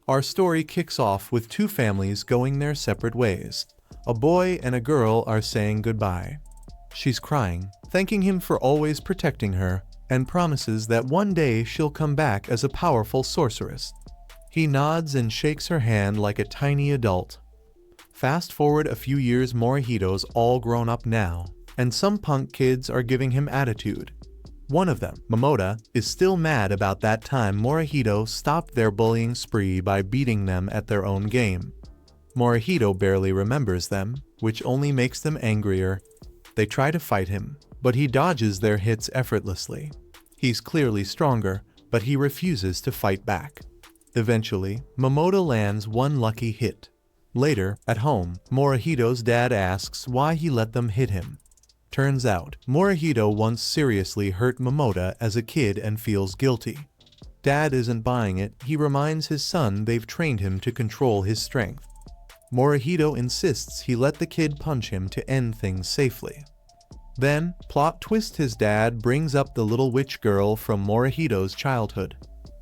Our story kicks off with two families going their separate ways. A boy and a girl are saying goodbye. She's crying, thanking him for always protecting her, and promises that one day she'll come back as a powerful sorceress. He nods and shakes her hand like a tiny adult. Fast forward a few years, Morihito's all grown up now, and some punk kids are giving him attitude. One of them, Momota, is still mad about that time Morihito stopped their bullying spree by beating them at their own game. Morihito barely remembers them, which only makes them angrier. They try to fight him, but he dodges their hits effortlessly. He's clearly stronger, but he refuses to fight back. Eventually, Momota lands one lucky hit. Later, at home, Morihito's dad asks why he let them hit him. Turns out, Morihito once seriously hurt Momota as a kid and feels guilty. Dad isn't buying it. He reminds his son they've trained him to control his strength. Morihito insists he let the kid punch him to end things safely. Then, plot twist, his dad brings up the little witch girl from Morihito's childhood.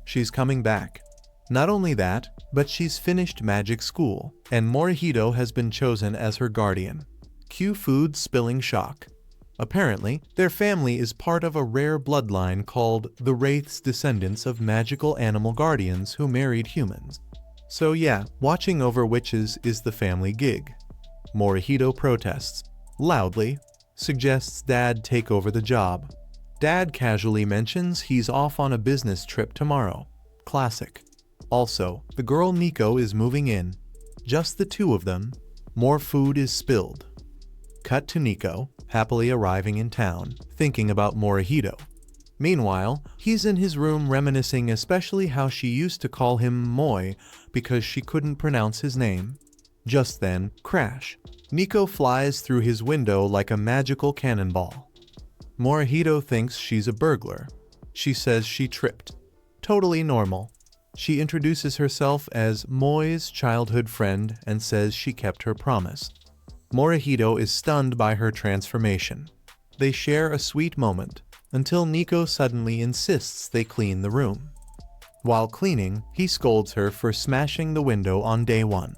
She's coming back. Not only that, but she's finished magic school, and Morihito has been chosen as her guardian. Cue food spilling shock. Apparently, their family is part of a rare bloodline called the Wraith's descendants of magical animal guardians who married humans. So yeah, watching over witches is the family gig. Morihito protests loudly, suggests Dad take over the job. Dad casually mentions he's off on a business trip tomorrow. Classic. Also, the girl Nico is moving in. Just the two of them. More food is spilled. Cut to Nico, happily arriving in town, thinking about Morihito. Meanwhile, he's in his room reminiscing, especially how she used to call him Moi because she couldn't pronounce his name. Just then, crash. Nico flies through his window like a magical cannonball. Morihito thinks she's a burglar. She says she tripped. Totally normal. She introduces herself as Moi's childhood friend and says she kept her promise. Morihito is stunned by her transformation. They share a sweet moment, until Nico suddenly insists they clean the room. While cleaning, he scolds her for smashing the window on day one.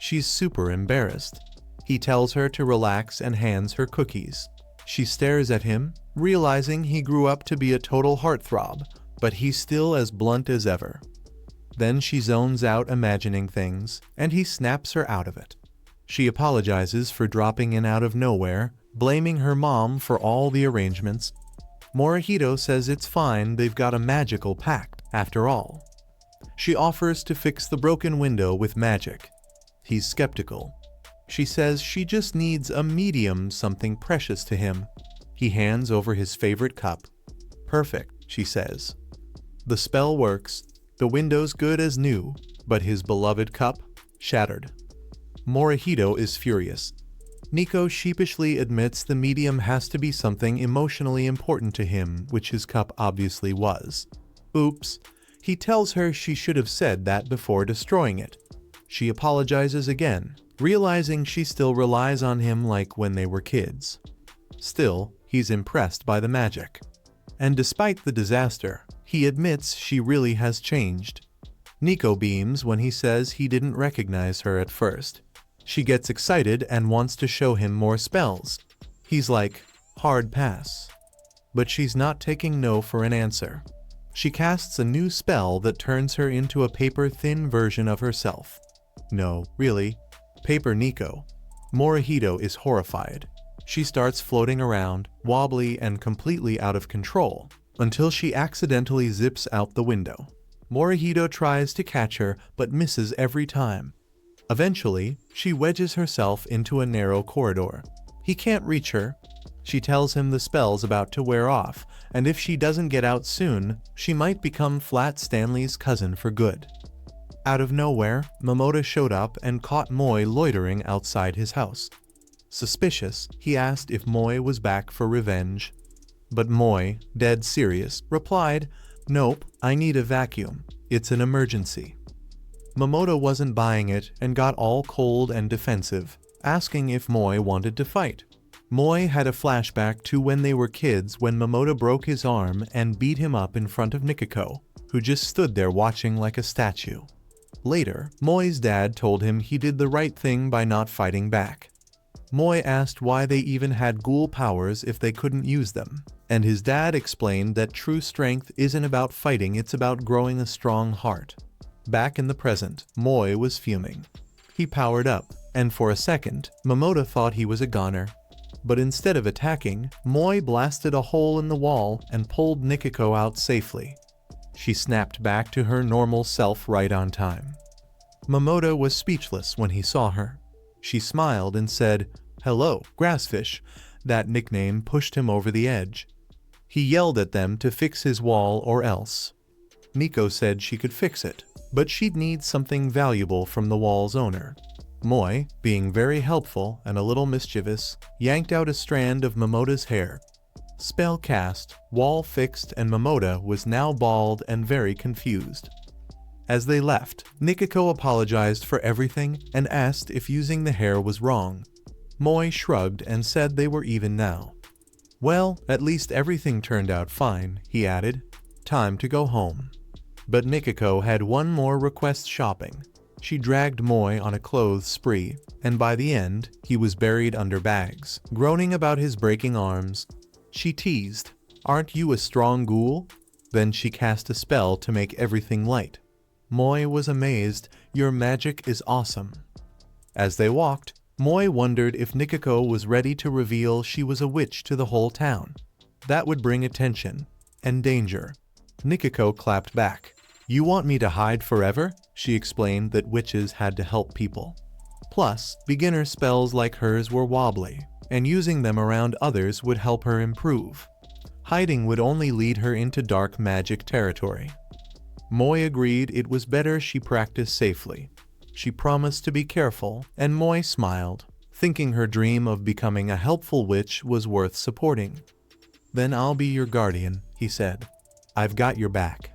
She's super embarrassed. He tells her to relax and hands her cookies. She stares at him, realizing he grew up to be a total heartthrob, but he's still as blunt as ever. Then she zones out imagining things, and he snaps her out of it. She apologizes for dropping in out of nowhere, blaming her mom for all the arrangements. Morihito says it's fine, they've got a magical pact, after all. She offers to fix the broken window with magic. He's skeptical. She says she just needs a medium, something precious to him. He hands over his favorite cup. Perfect, she says. The spell works. The window's good as new, but his beloved cup, shattered. Morihito is furious. Nico sheepishly admits the medium has to be something emotionally important to him, which his cup obviously was. Oops. He tells her she should have said that before destroying it. She apologizes again, realizing she still relies on him like when they were kids. Still, he's impressed by the magic. And despite the disaster, he admits she really has changed. Nico beams when he says he didn't recognize her at first. She gets excited and wants to show him more spells. He's like, hard pass. But she's not taking no for an answer. She casts a new spell that turns her into a paper-thin version of herself. No, really. Paper Nico. Morihito is horrified. She starts floating around, wobbly and completely out of control, until she accidentally zips out the window. Morihito tries to catch her, but misses every time. Eventually, she wedges herself into a narrow corridor. He can't reach her. She tells him the spell's about to wear off, and if she doesn't get out soon, she might become Flat Stanley's cousin for good. Out of nowhere, Momota showed up and caught Moi loitering outside his house. Suspicious, he asked if Moi was back for revenge. But Moi, dead serious, replied, "Nope, I need a vacuum. It's an emergency." Momota wasn't buying it and got all cold and defensive, asking if Moi wanted to fight. Moi had a flashback to when they were kids when Momota broke his arm and beat him up in front of Nikiko, who just stood there watching like a statue. Later, Moi's dad told him he did the right thing by not fighting back. Moi asked why they even had ghoul powers if they couldn't use them, and his dad explained that true strength isn't about fighting, it's about growing a strong heart. Back in the present, Moi was fuming. He powered up, and for a second, Momota thought he was a goner. But instead of attacking, Moi blasted a hole in the wall and pulled Nikiko out safely. She snapped back to her normal self right on time. Momota was speechless when he saw her. She smiled and said, "Hello, Grassfish." That nickname pushed him over the edge. He yelled at them to fix his wall or else. Nico said she could fix it, but she'd need something valuable from the wall's owner. Moi, being very helpful and a little mischievous, yanked out a strand of Momota's hair. Spell cast, wall fixed, and Momota was now bald and very confused. As they left, Nikiko apologized for everything and asked if using the hair was wrong. Moi shrugged and said they were even now. "Well, at least everything turned out fine," he added. "Time to go home." But Nikiko had one more request: shopping. She dragged Moi on a clothes spree, and by the end, he was buried under bags, groaning about his breaking arms. She teased, "Aren't you a strong ghoul?" Then she cast a spell to make everything light. Moi was amazed. "Your magic is awesome." As they walked, Moi wondered if Nikiko was ready to reveal she was a witch to the whole town. That would bring attention and danger. Nikiko clapped back. "You want me to hide forever?" She explained that witches had to help people. Plus, beginner spells like hers were wobbly, and using them around others would help her improve. Hiding would only lead her into dark magic territory. Moi agreed it was better she practice safely. She promised to be careful, and Moi smiled, thinking her dream of becoming a helpful witch was worth supporting. "Then I'll be your guardian," he said. "I've got your back."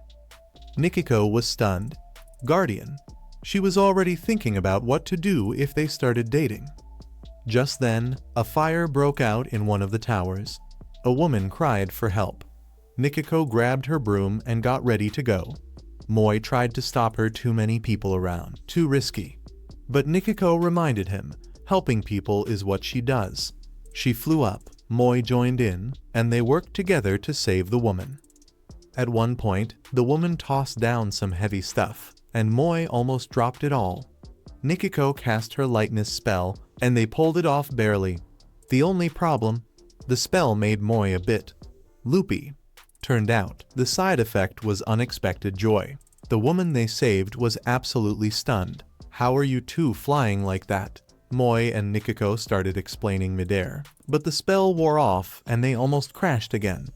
Nikiko was stunned. Guardian? She was already thinking about what to do if they started dating. Just then, a fire broke out in one of the towers. A woman cried for help. Nikiko grabbed her broom and got ready to go. Moi tried to stop her. Too many people around. Too risky. But Nikiko reminded him, helping people is what she does. She flew up, Moi joined in, and they worked together to save the woman. At one point, the woman tossed down some heavy stuff, and Moi almost dropped it all. Nikiko cast her lightness spell, and they pulled it off barely. The only problem? The spell made Moi a bit loopy. Turned out, the side effect was unexpected joy. The woman they saved was absolutely stunned. "How are you two flying like that?" Moi and Nikiko started explaining midair, but the spell wore off and they almost crashed again.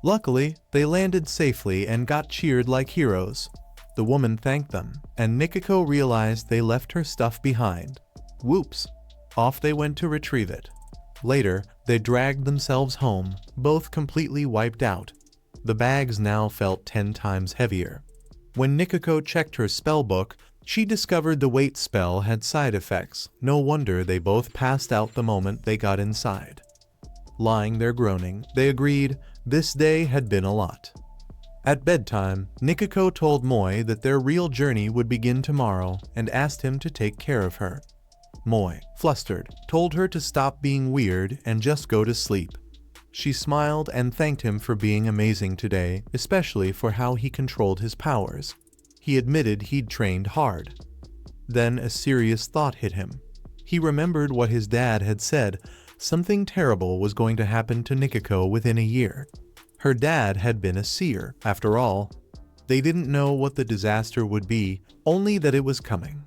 Luckily, they landed safely and got cheered like heroes. The woman thanked them, and Nikiko realized they left her stuff behind. Whoops! Off they went to retrieve it. Later, they dragged themselves home, both completely wiped out. The bags now felt 10 times heavier. When Nikiko checked her spellbook, she discovered the weight spell had side effects. No wonder they both passed out the moment they got inside. Lying there groaning, they agreed this day had been a lot. At bedtime, Nikiko told Moi that their real journey would begin tomorrow and asked him to take care of her. Moi, flustered, told her to stop being weird and just go to sleep. She smiled and thanked him for being amazing today, especially for how he controlled his powers. He admitted he'd trained hard. Then a serious thought hit him. He remembered what his dad had said. Something terrible was going to happen to Nikiko within a year. Her dad had been a seer, after all. They didn't know what the disaster would be, only that it was coming.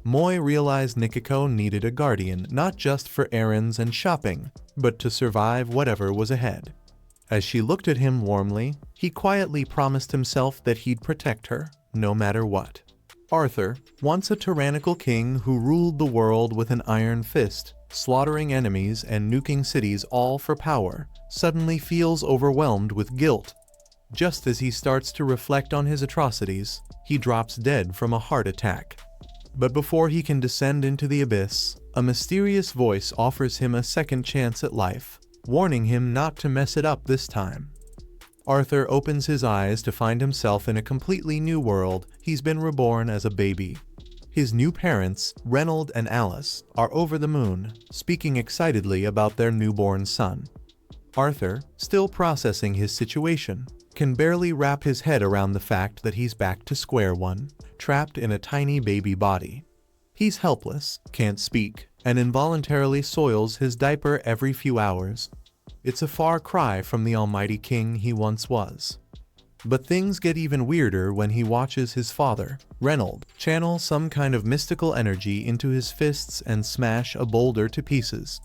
Moi realized Nikiko needed a guardian, not just for errands and shopping, but to survive whatever was ahead. As she looked at him warmly, he quietly promised himself that he'd protect her, no matter what. Arthur, once a tyrannical king who ruled the world with an iron fist, slaughtering enemies and nuking cities all for power, suddenly feels overwhelmed with guilt. Just as he starts to reflect on his atrocities, he drops dead from a heart attack. But before he can descend into the abyss, a mysterious voice offers him a second chance at life, warning him not to mess it up this time. Arthur opens his eyes to find himself in a completely new world. He's been reborn as a baby, His new parents, Reynold and Alice, are over the moon, speaking excitedly about their newborn son. Arthur, still processing his situation, can barely wrap his head around the fact that he's back to square one, trapped in a tiny baby body. He's helpless, can't speak, and involuntarily soils his diaper every few hours. It's a far cry from the almighty king he once was. But things get even weirder when he watches his father, Reynold, channel some kind of mystical energy into his fists and smash a boulder to pieces.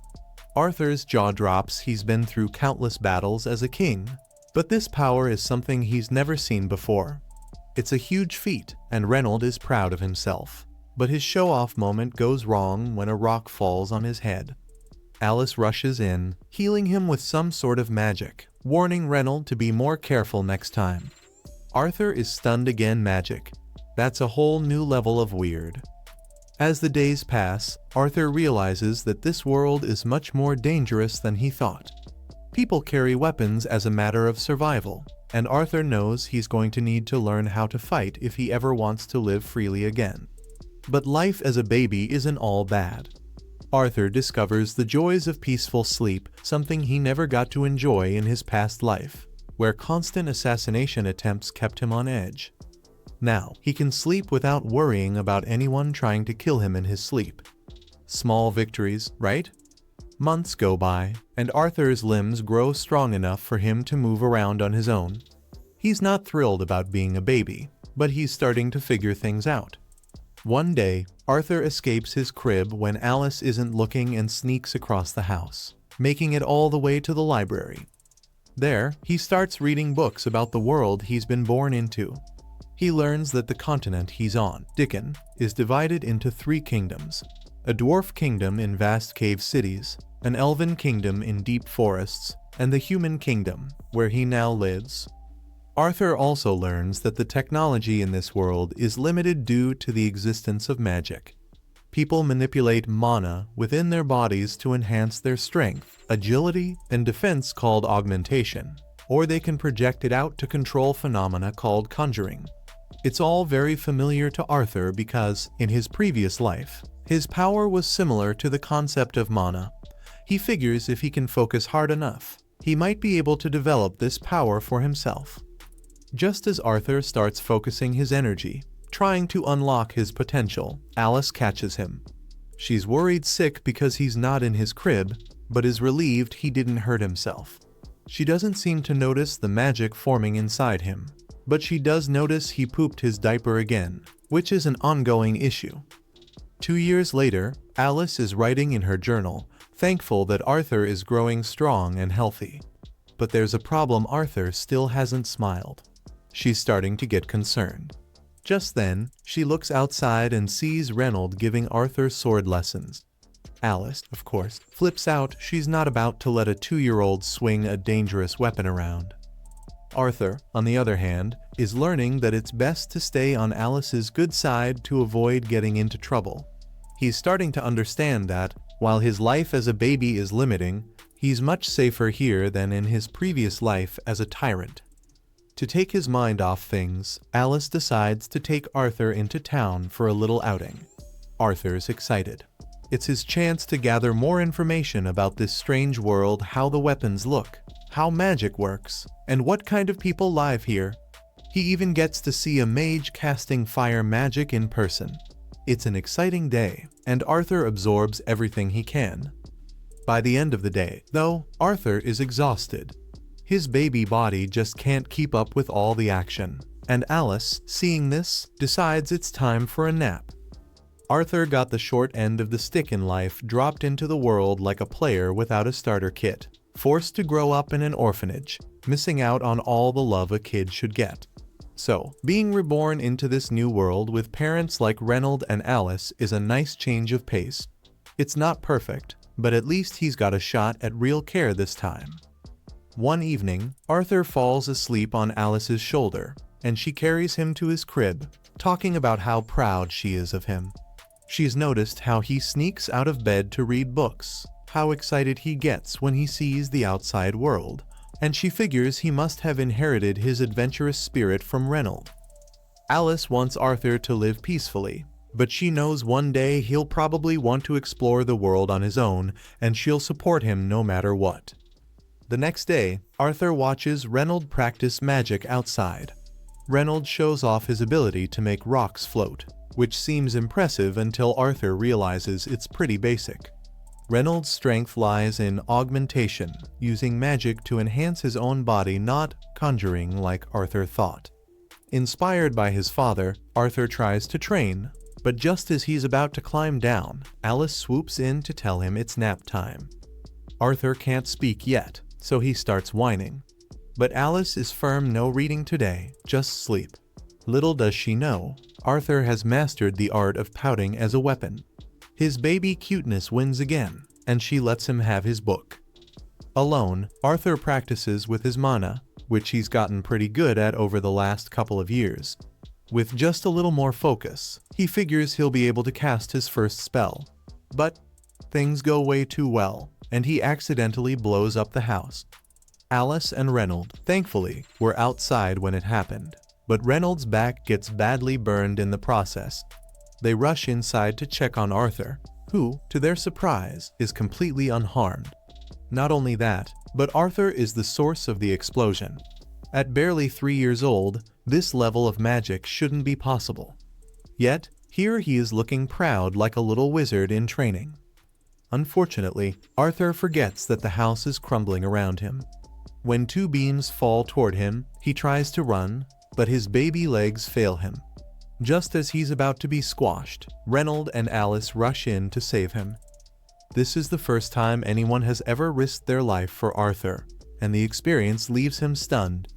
Arthur's jaw drops. He's been through countless battles as a king, but this power is something he's never seen before. It's a huge feat, and Reynold is proud of himself. But his show-off moment goes wrong when a rock falls on his head. Alice rushes in, healing him with some sort of magic, warning Reynold to be more careful next time. Arthur is stunned again. Magic. That's a whole new level of weird. As the days pass, Arthur realizes that this world is much more dangerous than he thought. People carry weapons as a matter of survival, and Arthur knows he's going to need to learn how to fight if he ever wants to live freely again. But life as a baby isn't all bad. Arthur discovers the joys of peaceful sleep, something he never got to enjoy in his past life, where constant assassination attempts kept him on edge. Now, he can sleep without worrying about anyone trying to kill him in his sleep. Small victories, right? Months go by, and Arthur's limbs grow strong enough for him to move around on his own. He's not thrilled about being a baby, but he's starting to figure things out. One day, Arthur escapes his crib when Alice isn't looking and sneaks across the house, making it all the way to the library. There, he starts reading books about the world he's been born into. He learns that the continent he's on, Dickon, is divided into 3 kingdoms: a dwarf kingdom in vast cave cities, an elven kingdom in deep forests, and the human kingdom, where he now lives. Arthur also learns that the technology in this world is limited due to the existence of magic. People manipulate mana within their bodies to enhance their strength, agility, and defense called augmentation, or they can project it out to control phenomena called conjuring. It's all very familiar to Arthur because, in his previous life, his power was similar to the concept of mana. He figures if he can focus hard enough, he might be able to develop this power for himself. Just as Arthur starts focusing his energy, trying to unlock his potential, Alice catches him. She's worried sick because he's not in his crib, but is relieved he didn't hurt himself. She doesn't seem to notice the magic forming inside him, but she does notice he pooped his diaper again, which is an ongoing issue. 2 years later, Alice is writing in her journal, thankful that Arthur is growing strong and healthy. But there's a problem. Arthur still hasn't smiled. She's starting to get concerned. Just then, she looks outside and sees Reynold giving Arthur sword lessons. Alice, of course, flips out. She's not about to let a 2-year-old swing a dangerous weapon around. Arthur, on the other hand, is learning that it's best to stay on Alice's good side to avoid getting into trouble. He's starting to understand that, while his life as a baby is limiting, he's much safer here than in his previous life as a tyrant. To take his mind off things, Alice decides to take Arthur into town for a little outing. Arthur's excited. It's his chance to gather more information about this strange world, how the weapons look, how magic works, and what kind of people live here. He even gets to see a mage casting fire magic in person. It's an exciting day, and Arthur absorbs everything he can. By the end of the day, though, Arthur is exhausted. His baby body just can't keep up with all the action, and Alice, seeing this, decides it's time for a nap. Arthur got the short end of the stick in life, dropped into the world like a player without a starter kit, forced to grow up in an orphanage, missing out on all the love a kid should get. So, being reborn into this new world with parents like Reynold and Alice is a nice change of pace. It's not perfect, but at least he's got a shot at real care this time. One evening, Arthur falls asleep on Alice's shoulder, and she carries him to his crib, talking about how proud she is of him. She's noticed how he sneaks out of bed to read books, how excited he gets when he sees the outside world, and she figures he must have inherited his adventurous spirit from Reynold. Alice wants Arthur to live peacefully, but she knows one day he'll probably want to explore the world on his own, and she'll support him no matter what. The next day, Arthur watches Reynold practice magic outside. Reynold shows off his ability to make rocks float, which seems impressive until Arthur realizes it's pretty basic. Reynold's strength lies in augmentation, using magic to enhance his own body, not conjuring like Arthur thought. Inspired by his father, Arthur tries to train, but just as he's about to climb down, Alice swoops in to tell him it's nap time. Arthur can't speak yet, so he starts whining. But Alice is firm, no reading today, just sleep. Little does she know, Arthur has mastered the art of pouting as a weapon. His baby cuteness wins again, and she lets him have his book. Alone, Arthur practices with his mana, which he's gotten pretty good at over the last couple of years. With just a little more focus, he figures he'll be able to cast his first spell. But things go way too well, and he accidentally blows up the house. Alice and Reynold, thankfully, were outside when it happened, but Reynold's back gets badly burned in the process. They rush inside to check on Arthur, who, to their surprise, is completely unharmed. Not only that, but Arthur is the source of the explosion. At barely 3 years old, this level of magic shouldn't be possible. Yet, here he is looking proud like a little wizard in training. Unfortunately, Arthur forgets that the house is crumbling around him. When 2 beams fall toward him, he tries to run, but his baby legs fail him. Just as he's about to be squashed, Reynold and Alice rush in to save him. This is the first time anyone has ever risked their life for Arthur, and the experience leaves him stunned.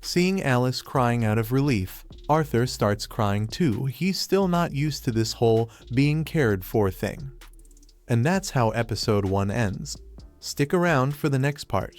Seeing Alice crying out of relief, Arthur starts crying too. He's still not used to this whole being cared for thing. And that's how episode 1 ends. Stick around for the next part.